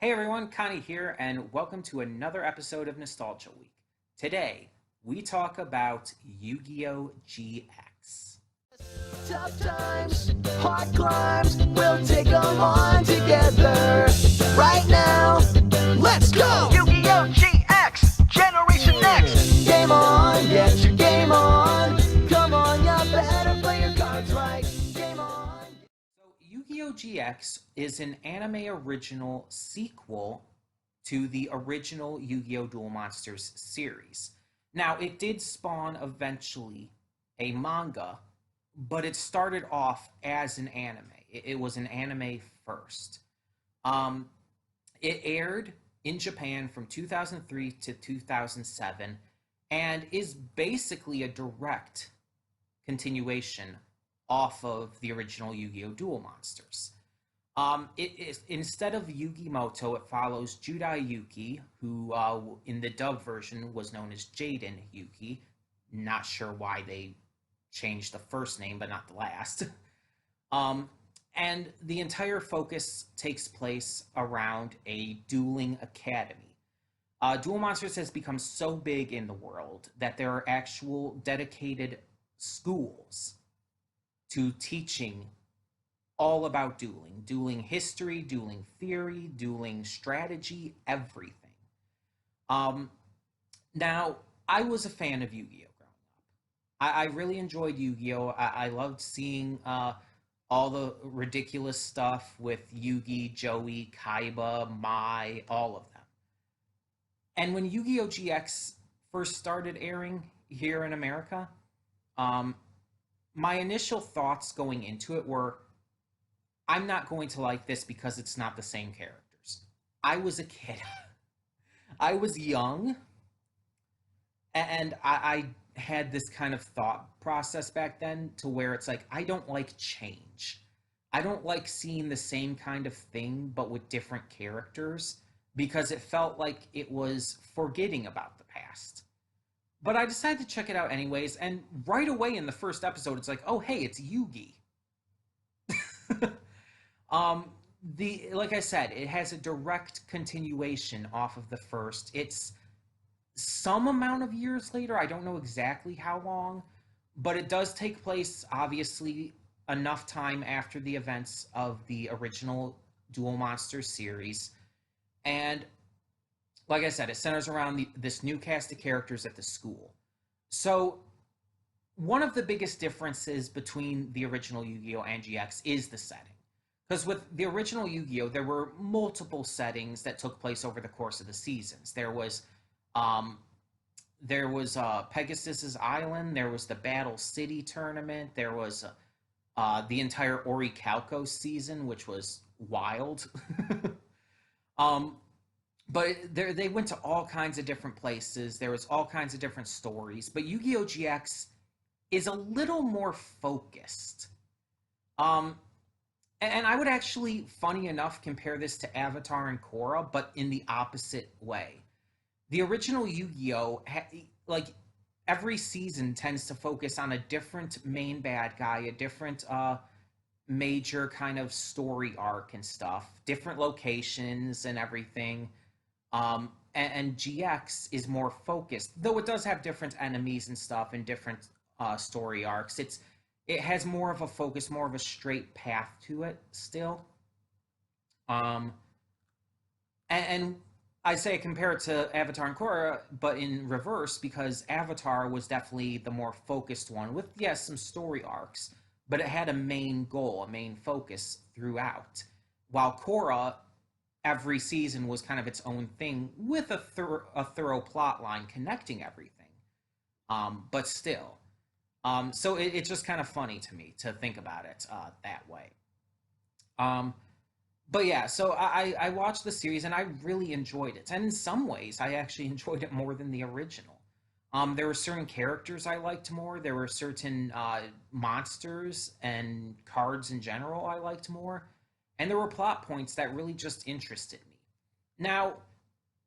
Hey everyone, Connie here, and welcome to another episode of Nostalgia Week. Today, we talk about Yu-Gi-Oh! GX. Tough times, hard climbs, we'll take them on together. Right now, let's go! Yu-Gi-Oh! GX, Generation Next. Game on, get your game on. Come on, you better play your cards right. Game on. So, Yu-Gi-Oh! GX is an anime original sequel to the original Yu-Gi-Oh! Duel Monsters series. Now, it did spawn eventually a manga, but it started off as an anime. It was an anime first. Um, it aired in Japan from 2003 to 2007 and is basically a direct continuation off of the original Yu-Gi-Oh! Duel Monsters. It is instead of Yugi Moto, it follows Judai Yuki, who in the dub version was known as Jaden Yuki. Not sure why they changed the first name, but not the last. And the entire focus takes place around a dueling academy. Duel Monsters has become so big in the world that there are actual dedicated schools to teaching all about dueling history, dueling theory, dueling strategy, everything. Um, Now, I was a fan of Yu-Gi-Oh growing up. I really enjoyed Yu-Gi-Oh. I loved seeing all the ridiculous stuff with Yugi, Joey, Kaiba, Mai, all of them. And when Yu-Gi-Oh GX first started airing here in America, um, my initial thoughts going into it were, I'm not going to like this because it's not the same characters. I was a kid. I was young, and I had this kind of thought process back then to where it's like, I don't like change. I don't like seeing the same kind of thing but with different characters because it felt like it was forgetting about the past. But I decided to check it out anyways, and right away in the first episode, it's like, oh hey, it's Yugi. um, the like I said, it has a direct continuation off of the first. It's some amount of years later. I don't know exactly how long, but it does take place obviously enough time after the events of the original Duel Monsters series. And like I said, it centers around this new cast of characters at the school. So, one of the biggest differences between the original Yu-Gi-Oh! And GX is the setting. Because with the original Yu-Gi-Oh!, there were multiple settings that took place over the course of the seasons. Um, there was Pegasus's Island. There was the Battle City tournament. There was the entire Orichalco season, which was wild. um, but they went to all kinds of different places. There was all kinds of different stories. But Yu-Gi-Oh! GX is a little more focused. Um, and I would actually, funny enough, compare this to Avatar and Korra, but in the opposite way. The original Yu-Gi-Oh! Like every season tends to focus on a different main bad guy, a different major kind of story arc and stuff, different locations and everything. And GX is more focused, though it does have different enemies and stuff and different story arcs. It has more of a focus, more of a straight path to it still. Um, and I say compare it to Avatar and Korra, but in reverse because Avatar was definitely the more focused one with yes some story arcs, but it had a main goal, a main focus throughout. While Korra, every season was kind of its own thing with a thorough plot line connecting everything. But still, so it's just kind of funny to me to think about it that way. Um, but yeah, so I watched the series and I really enjoyed it. And in some ways, I actually enjoyed it more than the original. There were certain characters I liked more. There were certain monsters and cards in general I liked more. And there were plot points that really just interested me. Now,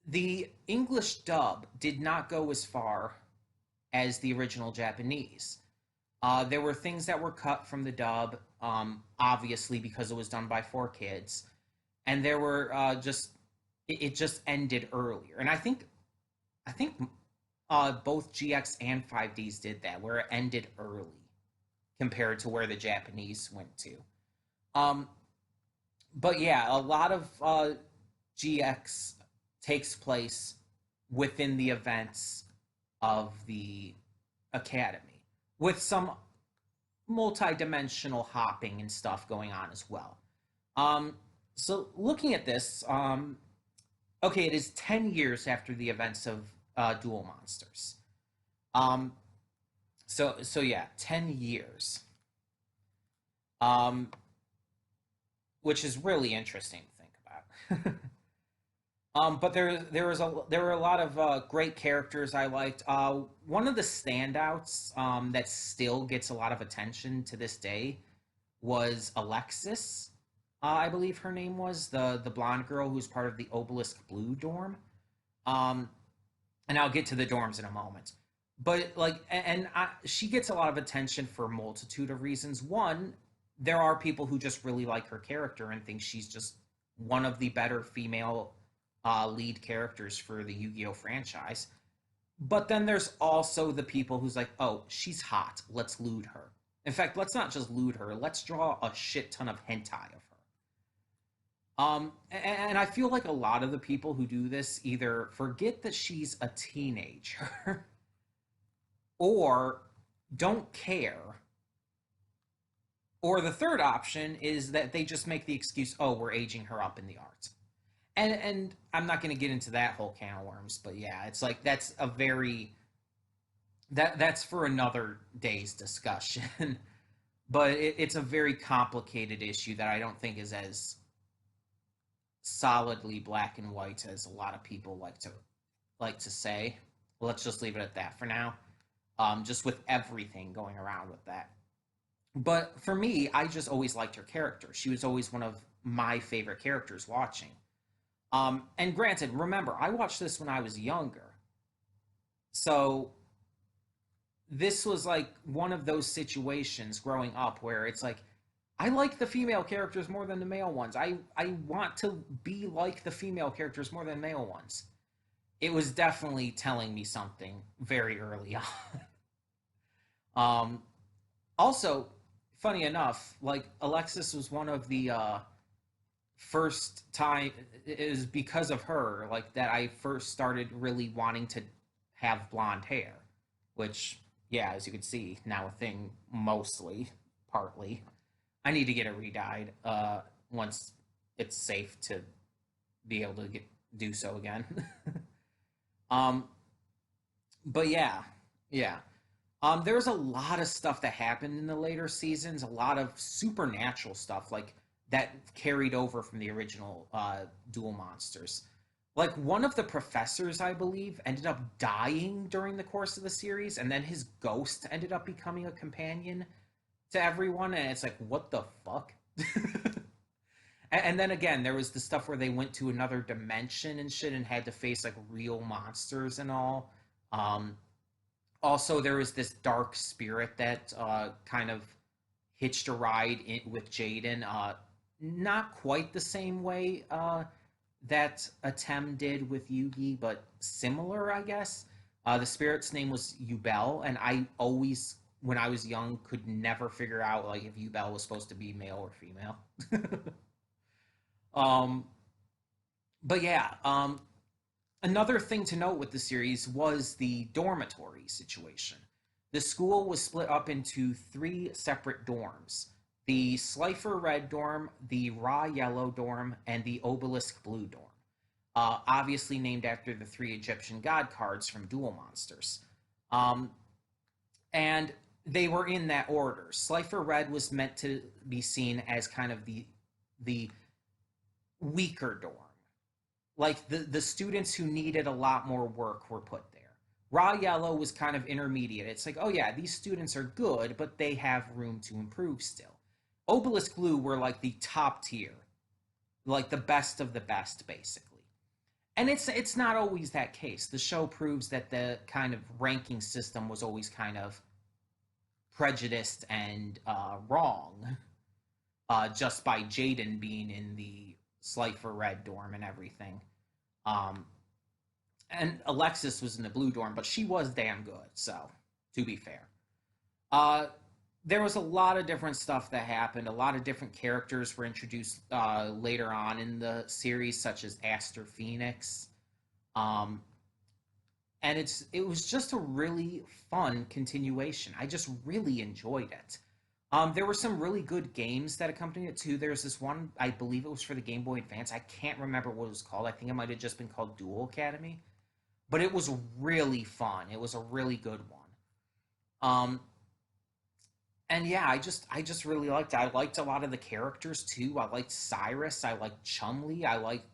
the English dub did not go as far as the original Japanese. There were things that were cut from the dub, obviously because it was done by 4Kids, and there were just it just ended earlier. And I think both GX and 5Ds did that, where it ended early compared to where the Japanese went to. Um, but yeah, a lot of GX takes place within the events of the Academy, with some multi-dimensional hopping and stuff going on as well. Um, so looking at this, okay, it is 10 years after the events of Duel Monsters. Um, so yeah, 10 years. Um, which is really interesting to think about. But there were a lot of great characters I liked. One of the standouts that still gets a lot of attention to this day was Alexis. I believe her name was the blonde girl who's part of the Obelisk Blue dorm. Um, and I'll get to the dorms in a moment. But like, she gets a lot of attention for a multitude of reasons. One, there are people who just really like her character and think she's just one of the better female lead characters for the Yu-Gi-Oh franchise. But then there's also the people who's like, oh, she's hot. Let's lewd her. In fact, let's not just lewd her. Let's draw a shit ton of hentai of her. And I feel like a lot of the people who do this either forget that she's a teenager or don't care. Or the third option is that they just make the excuse, oh, we're aging her up in the art. And I'm not going to get into that whole can of worms, but yeah, it's like that's a very that's for another day's discussion. But it's a very complicated issue that I don't think is as solidly black and white as a lot of people like to say. Let's just leave it at that for now. Just with everything going around with that. But for me, I just always liked her character. She was always one of my favorite characters watching. And granted, remember, I watched this when I was younger. So this was like one of those situations growing up where it's like, I like the female characters more than the male ones. I want to be like the female characters more than male ones. It was definitely telling me something very early on. um, Also, funny enough, like Alexis was one of the first time it was because of her like that I first started really wanting to have blonde hair, which yeah, as you can see, now a thing mostly, partly. I need to get it redyed once it's safe to be able to do so again. um, but yeah, yeah. There's a lot of stuff that happened in the later seasons, a lot of supernatural stuff like that carried over from the original Duel Monsters. Like one of the professors, I believe, ended up dying during the course of the series, and then his ghost ended up becoming a companion to everyone, and it's like, what the fuck? And then again, there was the stuff where they went to another dimension and shit and had to face like real monsters and all. Um, Also, there was this dark spirit that kind of hitched a ride with Jaden. Not quite the same way that Atem did with Yugi, but similar, I guess. The spirit's name was Yubel, and I always, when I was young, could never figure out like if Yubel was supposed to be male or female. um, but yeah, another thing to note with the series was the dormitory situation. The school was split up into three separate dorms: the Slifer Red dorm, the Raw Yellow dorm, and the Obelisk Blue dorm. Obviously named after the three Egyptian god cards from Duel Monsters. Um, and they were in that order. Slifer Red was meant to be seen as kind of the weaker dorm, like the students who needed a lot more work were put there. Raw Yellow was kind of intermediate. It's like, oh yeah, these students are good, but they have room to improve still. Obelisk Blue were like the top tier, like the best of the best, basically. And it's not always that case. The show proves that the kind of ranking system was always kind of prejudiced and wrong, just by Jaden being in the Slifer Red dorm and everything. Um, and Alexis was in the Blue Dorm, but she was damn good. So, to be fair, uh, there was a lot of different stuff that happened. A lot of different characters were introduced later on in the series, such as Aster Phoenix. Um, and it was just a really fun continuation. I just really enjoyed it. There were some really good games that accompanied it too. There's this one, I believe it was for the Game Boy Advance. I can't remember what it was called. I think it might have just been called Duel Academy, but it was really fun. It was a really good one. Um, and yeah, I just really liked it. I liked a lot of the characters too. I liked Cyrus. I liked Chumley. I liked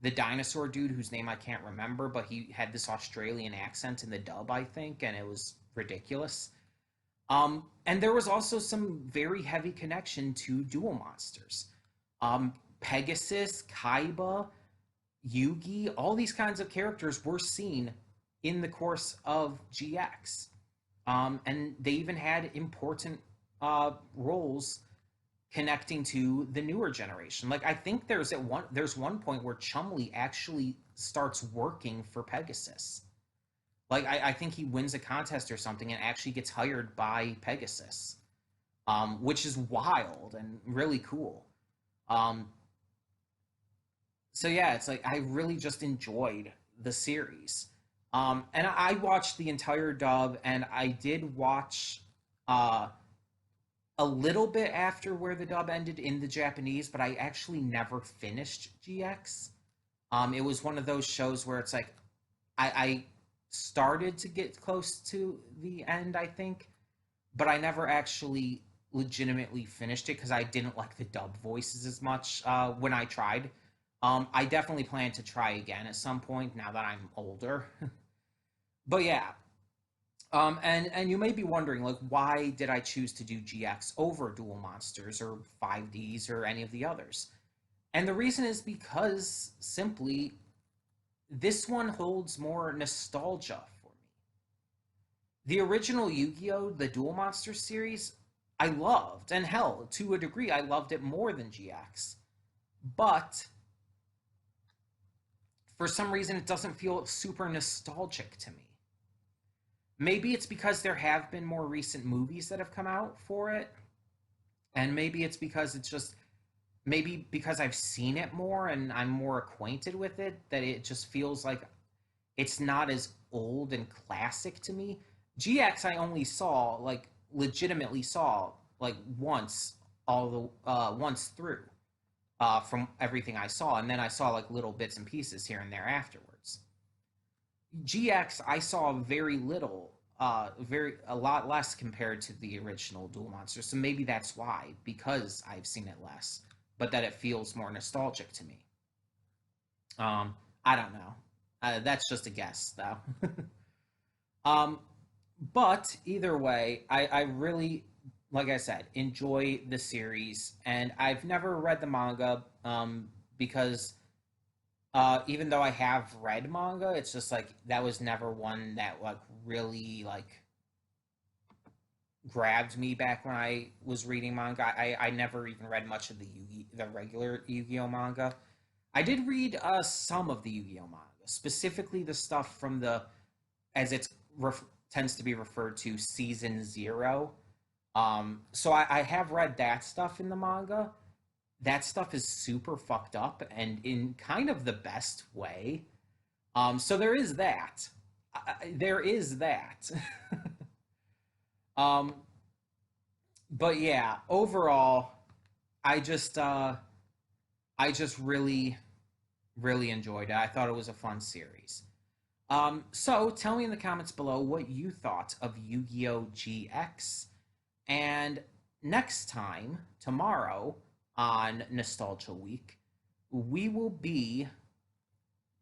the dinosaur dude whose name I can't remember, but he had this Australian accent in the dub, I think, and it was ridiculous. And there was also some very heavy connection to Duel Monsters. Pegasus, Kaiba, Yugi, all these kinds of characters were seen in the course of GX. And they even had important roles connecting to the newer generation. Like I think there's one point where Chumley actually starts working for Pegasus. Like I think he wins a contest or something and actually gets hired by Pegasus, which is wild and really cool. Um, so yeah, it's like I really just enjoyed the series. And I watched the entire dub, and I did watch uh, a little bit after where the dub ended in the Japanese, but I actually never finished GX. It was one of those shows where it's like I started to get close to the end, I think, but I never actually legitimately finished it because I didn't like the dub voices as much when I tried. I definitely plan to try again at some point now that I'm older. But yeah, and you may be wondering, like, why did I choose to do GX over Dual Monsters or 5Ds or any of the others? And the reason is because simply this one holds more nostalgia for me. The original Yu-Gi-Oh, the Dual Monsters series, I loved, and hell, to a degree, I loved it more than GX. But for some reason, it doesn't feel super nostalgic to me. Maybe it's because there have been more recent movies that have come out for it, and maybe it's because it's just maybe because I've seen it more and I'm more acquainted with it that it just feels like it's not as old and classic to me. GX I only saw like legitimately saw like once all once through from everything I saw, and then I saw like little bits and pieces here and there afterwards. GX I saw very little, very a lot less compared to the original Duel Monsters. So maybe that's why, because I've seen it less, but that it feels more nostalgic to me. I don't know. That's just a guess, though. um, but either way, I really, like I said, enjoy the series, and I've never read the manga because even though I have read manga, it's just like that was never one that like really like grabbed me back when I was reading manga. I never even read much of the regular Yu-Gi-Oh manga. I did read some of the Yu-Gi-Oh manga, specifically the stuff from the as it tends to be referred to season zero. So I have read that stuff in the manga. That stuff is super fucked up and in kind of the best way. So there is that. There is that. um, but yeah, overall, I just I just really enjoyed it. I thought it was a fun series. So tell me in the comments below what you thought of Yu-Gi-Oh! GX. And next time, tomorrow, on Nostalgia Week, we will be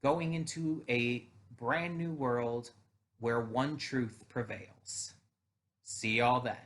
going into a brand new world where one truth prevails. See y'all then.